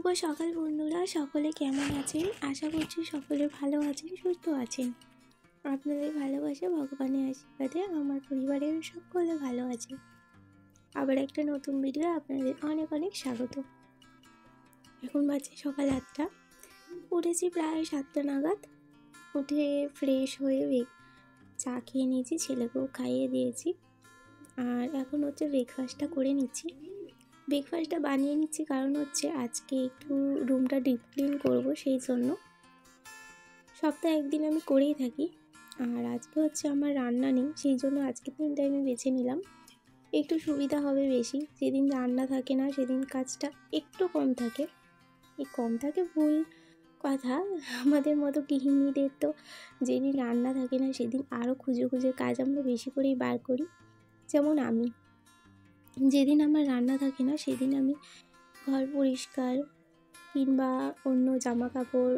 শুভ সকাল বন্ধুরা, সকলে কেমন আছেন? আশা করছি সকলে ভালো আছেন, সুস্থ আছেন। আপনাদের ভালোবাসা, ভগবানের আশীর্বাদে আমার পরিবারের সকলে ভালো আছে। আবার একটা নতুন ভিডিও আপনাদের অনেক অনেক স্বাগত। এখন বাজে সকাল 8টা, উঠেছি প্রায় 7টা নাগাদ। উঠে ফ্রেশ হয়ে চা খেয়ে নিয়েছি, ছেলেকেও খাইয়ে দিয়েছি। আর এখন হচ্ছে ব্রেকফাস্টটা করে নিচ্ছি। ব্রেকফাস্টটা বানিয়ে নিচ্ছি কারণ হচ্ছে আজকে একটু রুমটা ডিপ ক্লিন করবো, সেই জন্য। সপ্তাহে একদিন আমি করেই থাকি, আর আজকে হচ্ছে আমার রান্না নেই, সেই জন্য আজকে দিনটা আমি বেছে নিলাম। একটু সুবিধা হবে বেশি, যেদিন রান্না থাকে না সেদিন কাজটা একটু কম থাকে। এই কম থাকে ভুল কথা, আমাদের মতো গৃহিণীদের তো যেদিন রান্না থাকে না সেদিন আরও খুঁজে খুঁজে কাজ আমরা বেশি করেই বার করি। যেমন আমি, যেদিন আমার রান্না থাকে না সেদিন আমি ঘর পরিষ্কার কিংবা অন্য জামা কাপড়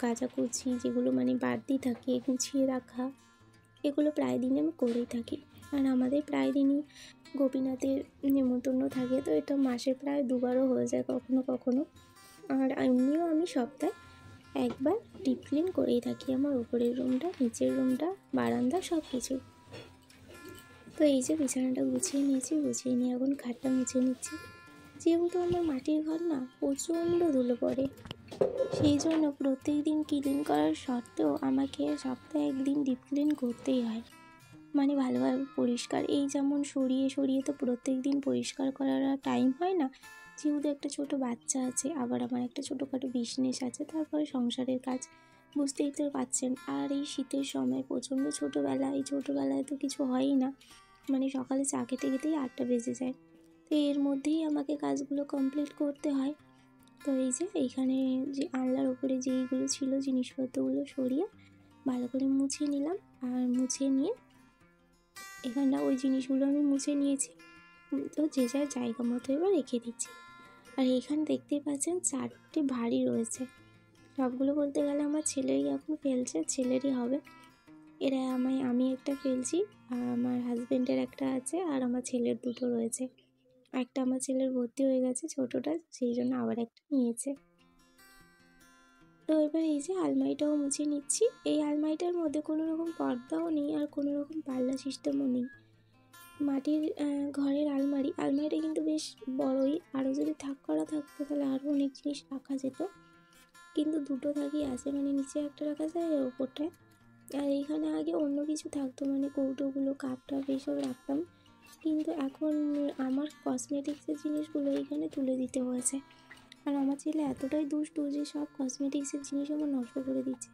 কাচাকুচি যেগুলো মানে বাড়তি থাকে গুছিয়ে রাখা, এগুলো প্রায় দিন আমি করেই থাকি। আর আমাদের প্রায় দিনই গোপীনাথের নেমন্তন্ন থাকে, তো এটা মাসে প্রায় দুবারও হয়ে যায় কখনো কখনো। আর এমনিও আমি সপ্তাহে একবার ডিপ ক্লিন করেই থাকি আমার উপরের রুমটা, নিচের রুমটা, বারান্দা, সব কিছু। তো এই যে বিছানাটা গুছিয়ে নিয়েছি, গুছিয়ে নিয়ে এখন খাটটা মুছে নিচ্ছি। যেহেতু আমার মাটির ঘর না, প্রচণ্ড ধুলো পড়ে, সেই জন্য প্রত্যেক দিন ক্লিন করার সত্ত্বেও আমাকে সপ্তাহে একদিন ডিপ ক্লিন করতেই হয়, মানে ভালোভাবে পরিষ্কার। এই যেমন সরিয়ে সরিয়ে তো প্রত্যেক দিন পরিষ্কার করার টাইম হয় না, যেহেতু একটা ছোট বাচ্চা আছে, আবার আমার একটা ছোটোখাটো বিজনেস আছে, তারপরে সংসারের কাজ, বুঝতেই তো পারছেন। আর এই শীতের সময় প্রচণ্ড এই ছোটোবেলায় তো কিছু হয়ই না, মানে সকালে চা খেতে খেতেই 8টা বেজে যায়। তো এর মধ্যেই আমাকে কাজগুলো কমপ্লিট করতে হয়। তো এই যে এইখানে যে আনলার ওপরে যেইগুলো ছিল জিনিসপত্রগুলো সরিয়ে ভালো করে মুছে নিলাম। আর মুছে নিয়ে এখানটা ওই জিনিসগুলো আমি মুছে নিয়েছি, তো যে যার জায়গা মতো এবার রেখে দিচ্ছি। আর এখানে দেখতেই পাচ্ছেন 4টে ভারী রয়েছে, সবগুলো বলতে গেলে আমার ছেলেরই এখন ফেলছে, ছেলেরই হবে। এরা আমি একটা ফেলছি, আর আমার হাজব্যান্ডের একটা আছে, আর আমার ছেলের দুটো রয়েছে। একটা আমার ছেলের ভর্তি হয়ে গেছে ছোটোটা, সেই জন্য আবার একটা নিয়েছে। তো এবার এই যে আলমারিটাও মুছে নিচ্ছি। এই আলমারিটার মধ্যে কোনো রকম পর্দাও নেই, আর কোনো রকম পাল্লা সিস্টেমও নেই। মাটির ঘরের আলমারিটা কিন্তু বেশ বড়ই, আরও যদি করা থাকতো তাহলে আরও অনেক জিনিস রাখা যেত, কিন্তু দুটো থাকি আছে, মানে নিচে একটা রাখা যায় আর ওপরটায়। আর এইখানে আগে অন্য কিছু থাকতো, মানে কৌটোগুলো, কাপ টাপ এইসব রাখতাম, কিন্তু এখন আমার কসমেটিক্সের জিনিসগুলো এইখানে তুলে দিতে হয়েছে। আর আমার ছেলে এতটাই দুষ্টু যে সব কসমেটিক্সের জিনিস আমার নষ্ট করে দিচ্ছে।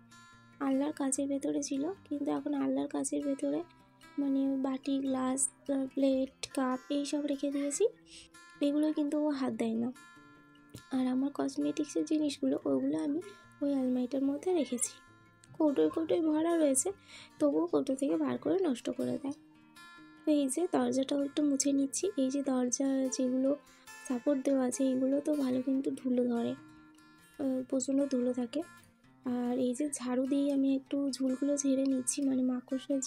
আলনার কাচের ভেতরে ছিল, কিন্তু এখন আলনার কাচের ভেতরে মানে বাটি, গ্লাস, প্লেট, কাপ এইসব রেখে দিয়েছি, এগুলো কিন্তু ও হাত দেয় না। আর আমার কসমেটিক্সের জিনিসগুলো ওগুলো আমি ওই আলমারিটার মধ্যে রেখেছি, কৌটোয় ভরা রয়েছে, তবুও কৌটো থেকে বার করে নষ্ট করে দেয়। তো এই যে দরজাটাও একটু মুছে নিচ্ছি। এই যে দরজা যেগুলো সাপোর্ট দেওয়া আছে এগুলো তো ভালো কিন্তু ধুলো ধরে, প্রচণ্ড ধুলো থাকে। আর এই যে ঝাড়ু দিয়ে আমি একটু ঝুলগুলো ঝেড়ে নিচ্ছি, মানে মাকড়সার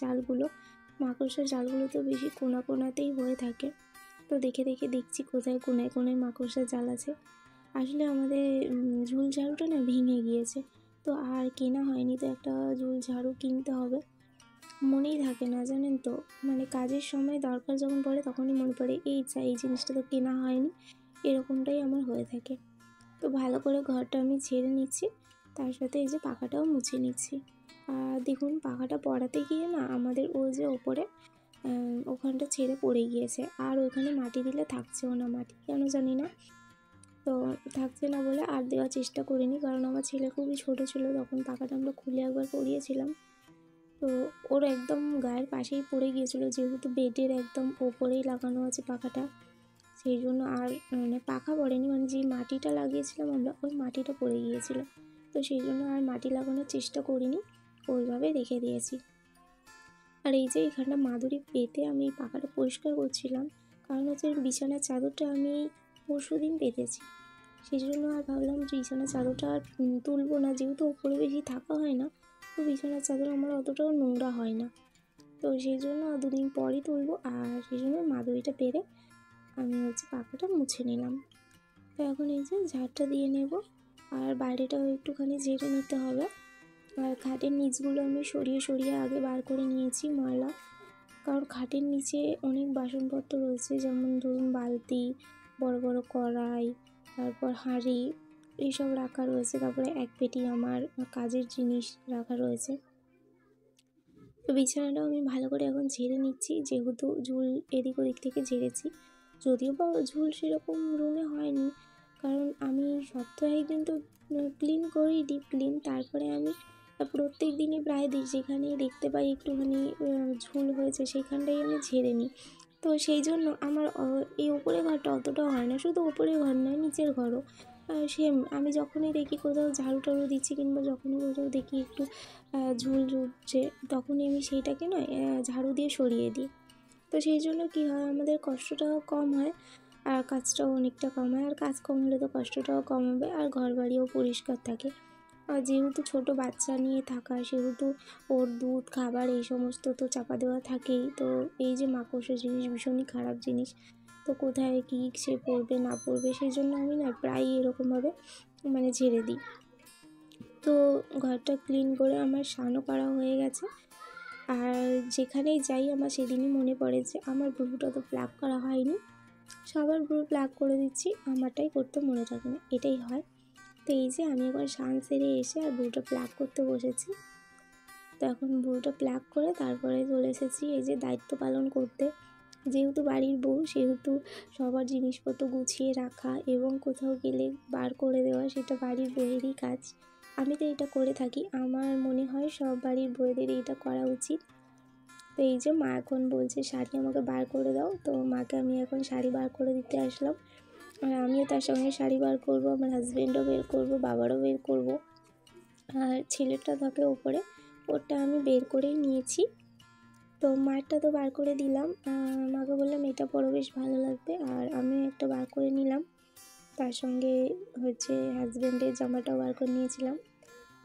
জালগুলো তো বেশি কোনাতেই হয়ে থাকে, তো দেখে দেখছি কোথায় কোনায় মাকড়সার জাল আছে। আসলে আমাদের ঝুল ঝাড়ুটা না ভেঙে গিয়েছে, তো আর কেনা হয়নি, তো একটা ঝুল ঝাড়ু কিনতে হবে। মনেই থাকে না জানেন তো, মানে কাজের সময় দরকার যখন পড়ে তখনই মনে পড়ে এই জিনিসটা তো কেনা হয়নি, এরকমটাই আমার হয়ে থাকে। তো ভালো করে ঘরটা আমি ঝেড়ে নিচ্ছি, তার সাথে এই যে পাখাটাও মুছে নিচ্ছি। আর দেখুন পাখাটা পড়াতে গিয়ে না আমাদের ওই যে ওপরে ওখানটা ছেড়ে পড়ে গিয়েছে, আর ওখানে মাটি দিলে থাকছেও না, মাটি কেন জানি না, তো থাকছে না বলে আর দেওয়ার চেষ্টা করিনি, কারণ আমার ছেলে খুবই ছোটো ছিল তখন পাখাটা আমরা খুলে একবার পরিয়েছিলাম, তো ওর একদম গায়ের পাশেই পড়ে গিয়েছিলো, যেহেতু বেডের একদম ওপরেই লাগানো আছে পাখাটা, সেই জন্য আর মানে পাখা পড়েনি, মানে যে মাটিটা লাগিয়েছিলাম আমরা ওই মাটিটা পড়ে গিয়েছিলো, তো সেই জন্য আর মাটি লাগানোর চেষ্টা করিনি, ওইভাবে রেখে দিয়েছি। আর এই যে এখানটা মাদুরি পেতে আমি পাখাটা পরিষ্কার করছিলাম, কারণ হচ্ছে বিছানার চাদরটা আমি পরশুদিন পেতেছি, সেই জন্য আর ভাবলাম বিছানার চাদরটা আর তুলবো না, যেহেতু ওপরে বেশি থাকা হয় না, তো বিছানার চাদর আমার অতটাও নোংরা হয় না, তো সেই জন্য 2 দিন পরই তুলবো। আর সেই জন্য মাদুরিটা পেরে আমি হচ্ছে পাখাটা মুছে নিলাম। তো এখন এই যে ঝাড়টা দিয়ে নেব, আর বাইরেটাও একটুখানি ঝেড়ে নিতে হবে। আর খাটের নিচগুলো আমি সরিয়ে সরিয়ে আগে বার করে নিয়েছি ময়লা, কারণ খাটের নিচে অনেক বাসনপত্র রয়েছে, যেমন ধরুন বালতি, বড় বড় কড়াই, তারপর হাঁড়ি এইসব রাখা রয়েছে, তারপরে এক পেটি আমার কাজের জিনিস রাখা রয়েছে। তো বিছানাটাও আমি ভালো করে এখন ঝেড়ে নিচ্ছি, যেহেতু ঝুল এদিক ওদিক থেকে ঝেড়েছি। যদিও বা ঝুল সেরকম রুমে হয়নি, কারণ আমি সপ্তাহে কিন্তু ক্লিন করি, ডিপ ক্লিন। তারপরে আমি প্রত্যেক দিনই প্রায় যেখানেই দেখতে পাই একটুখানি ঝুল হয়েছে সেইখানটাই আমি ঝেড়ে নিই। তো সেই জন্য আমার এই উপরে ঘরটা অতটাও হয় না, শুধু উপরে ঘর নয় নিচের ঘরও সেম। আমি যখনই দেখি কোথাও ঝাড়ু টাড়ু দিচ্ছি, কিংবা যখনই কোথাও দেখি একটু ঝুল উঠছে, তখনই আমি সেইটাকে না ঝাড়ু দিয়ে সরিয়ে দিই। তো সেই জন্য কী হয়, আমাদের কষ্টটাও কম হয় আর কাজটাও অনেকটা কম হয়। আর কাজ কম হলে তো কষ্টটাও কম হবে, আর ঘর বাড়িও পরিষ্কার থাকে। আর যেহেতু ছোটো বাচ্চা নিয়ে থাকা, সেহেতু ওর দুধ খাবার এই সমস্ত তো চাপা দেওয়া থাকেই। তো এই যে মাকড়সা জিনিস ভীষণই খারাপ জিনিস, তো কোথায় কী সে পড়বে না পড়বে, সেই জন্য আমি না প্রায়ই এরকমভাবে মানে ঝেড়ে দিই। তো ঘরটা ক্লিন করে আমার স্নানও করা হয়ে গেছে। আর যেখানেই যাই আমার সেদিনই মনে পড়ে যে আমার ভ্রুটা তো প্লাগ করা হয়নি, সবার ভ্রু প্লাগ করে দিচ্ছি, আমারটাই করতে মনে থাকে না, এটাই হয়। তো এই যে আমি একবার স্নান সেরে এসে আর ভ্রুটা প্লাগ করতে বসেছি। তো এখন ভ্রুটা প্লাগ করে তারপরে চলে এসেছি এই যে দায়িত্ব পালন করতে। যেহেতু বাড়ির বউ, সেহেতু সবার জিনিসপত্র গুছিয়ে রাখা এবং কোথাও গেলে বার করে দেওয়া, সেটা বাড়ির বউয়েরই কাজ। আমি তো এটা করে থাকি, আমার মনে হয় সব বাড়ির বউদের এটা করা উচিত। তো এই যে মা এখন বলছে শাড়ি আমাকে বার করে দাও, তো মাকে আমি এখন শাড়ি বার করে দিতে আসলাম। আর আমিও তার সঙ্গে শাড়ি বার করব, আমার হাজব্যান্ডও বের করব, বাবারও বের করব। আর ছেলেটা থাকে ওপরে, ওটা আমি বের করেই নিয়েছি। তো মারটা তো বার করে দিলাম, মাকে বললাম এটা পরো বেশ ভালো লাগবে, আর আমিও একটা বার করে নিলাম। তার সঙ্গে হচ্ছে হাজব্যান্ডের জামাটাও বার করে নিয়েছিলাম।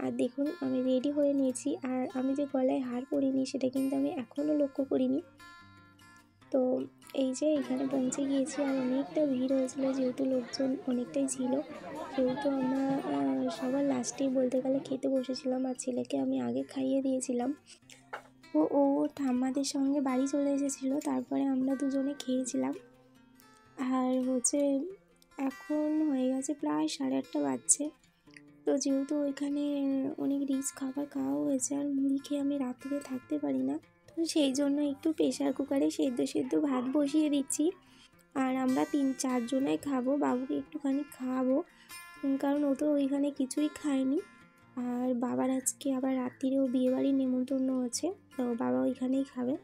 আর দেখুন আমি রেডি হয়ে নিয়েছি, আর আমি যে গলায় হার পরিনি সেটা কিন্তু আমি এখনও লক্ষ্য করিনি। তো এই যে এখানে পৌঁছে গিয়েছি, আর অনেকটা ভিড় হয়েছিল, যেহেতু লোকজন অনেকটাই ছিল, সেহেতু আমরা সবার লাস্টেই বলতে গেলে খেতে বসেছিলাম। আর ছেলেকে আমি আগে খাইয়ে দিয়েছিলাম। ও ঠাম্মাদের সঙ্গে বাড়ি চলে এসেছিলো, তারপরে আমরা দুজনে খেয়েছিলাম। আর হচ্ছে এখন হয়ে গেছে প্রায় 8:30 বাজছে। তো যেহেতু ওইখানে অনেক রিচ খাবার খাওয়া হয়েছে, আর মুড়ি খেয়ে আমি রাত্রে থাকতে পারি না, তো সেই জন্য একটু প্রেশার কুকারে সেদ্ধ ভাত বসিয়ে দিচ্ছি। আর আমরা 3-4 জনাই খাবো, বাবুকে একটুখানি খাওয়াবো, কারণ ও তো ওইখানে কিছুই খায়নি। আর বাবার আজকে আবার রাত্রিরেও বিয়েবাড়ির নেমন্তন্ন আছে, তো বাবা ওইখানেই খাবে।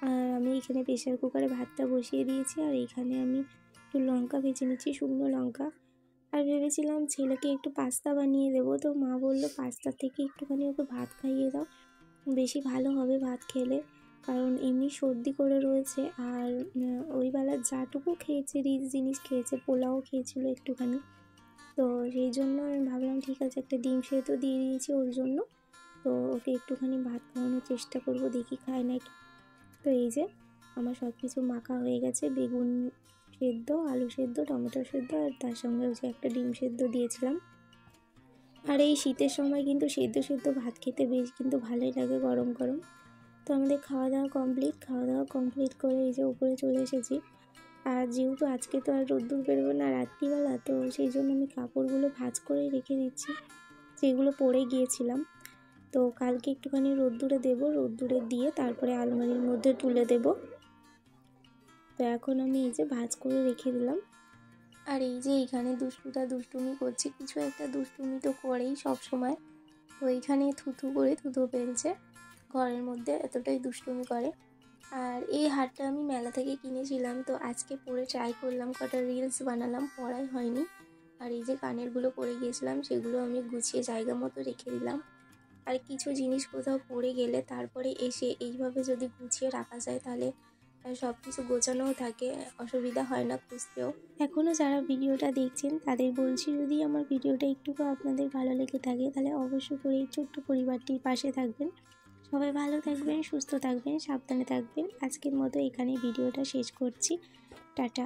আর আমি এখানে প্রেশার কুকারে ভাতটা বসিয়ে দিয়েছি, আর এখানে আমি একটু লঙ্কা ভেজে নিচ্ছি, শুকনো লঙ্কা। আর ভেবেছিলাম ছেলেকে একটু পাস্তা বানিয়ে দেবো, তো মা বললো পাস্তার থেকে একটুখানি ওকে ভাত খাইয়ে দাও, বেশি ভালো হবে ভাত খেলে, কারণ এমনি সর্দি করে রয়েছে। আর ওই বেলা যাটুকু খেয়েছে, রিচ জিনিস খেয়েছে, পোলাও খেয়েছিল একটুখানি। তো সেই জন্য আমি ভাবলাম ঠিক আছে একটা ডিম সেদ্ধ দিয়ে দিয়েছি ওর জন্য, তো ওকে একটুখানি ভাত খাওয়ানোর চেষ্টা করব, দেখি খায় নাকি। তো এই যে আমার সব কিছু মাখা হয়ে গেছে, বেগুন সেদ্ধ, আলু সেদ্ধ, টমেটো সেদ্ধ, আর তার সঙ্গে হচ্ছে একটা ডিম সেদ্ধ দিয়েছিলাম। আর এই শীতের সময় কিন্তু সেদ্ধ ভাত খেতে বেশ কিন্তু ভালোই লাগে গরম গরম। তো আমাদের খাওয়া দাওয়া কমপ্লিট করে এই যে উপরে চলে এসেছি। আর যেহেতু আজকে তো আর রোদ্দুর বেরোবে না রাত্রিবেলা, তো সেই জন্য আমি কাপড়গুলো ভাঁজ করে রেখে দিচ্ছি, যেগুলো পরে গিয়েছিলাম। তো কালকে একটুখানি রোদ্দুরে দেবো, রোদ্দুরে দিয়ে তারপরে আলমারির মধ্যে তুলে দেব। তো এখন আমি এই যে ভাঁজ করে রেখে দিলাম। আর এই যে এইখানে দুষ্টুমি করছে, কিছু একটা দুষ্টুমি তো করেই সব সময়। তো এইখানে থুথু ফেলছে ঘরের মধ্যে, এতটাই দুষ্টুমি করে। আর এই হারটা আমি মেলা থেকে কিনেছিলাম, তো আজকে পরে ট্রাই করলাম, কটা রিলস বানালাম, পরাই হয়নি। আর এই যে কানেরগুলো পরে গিয়েছিলাম, সেগুলো আমি গুছিয়ে জায়গা মতো রেখে দিলাম। আর কিছু জিনিস কোথাও পড়ে গেলে তারপরে এসে এইভাবে যদি গুছিয়ে রাখা যায়, তাহলে সব কিছু গোছানোও থাকে, অসুবিধা হয় না খুঁজতেও। এখনও যারা ভিডিওটা দেখছেন তাদের বলছি, যদি আমার ভিডিওটা একটুকু আপনাদের ভালো লেগে থাকে, তাহলে অবশ্যই করে এই ছোট্ট পরিবারটির পাশে থাকবেন। সবাই ভালো থাকবেন, সুস্থ থাকবেন, সাবধানে থাকবেন। আজকের মতো এখানে ভিডিওটা শেষ করছি। টাটা।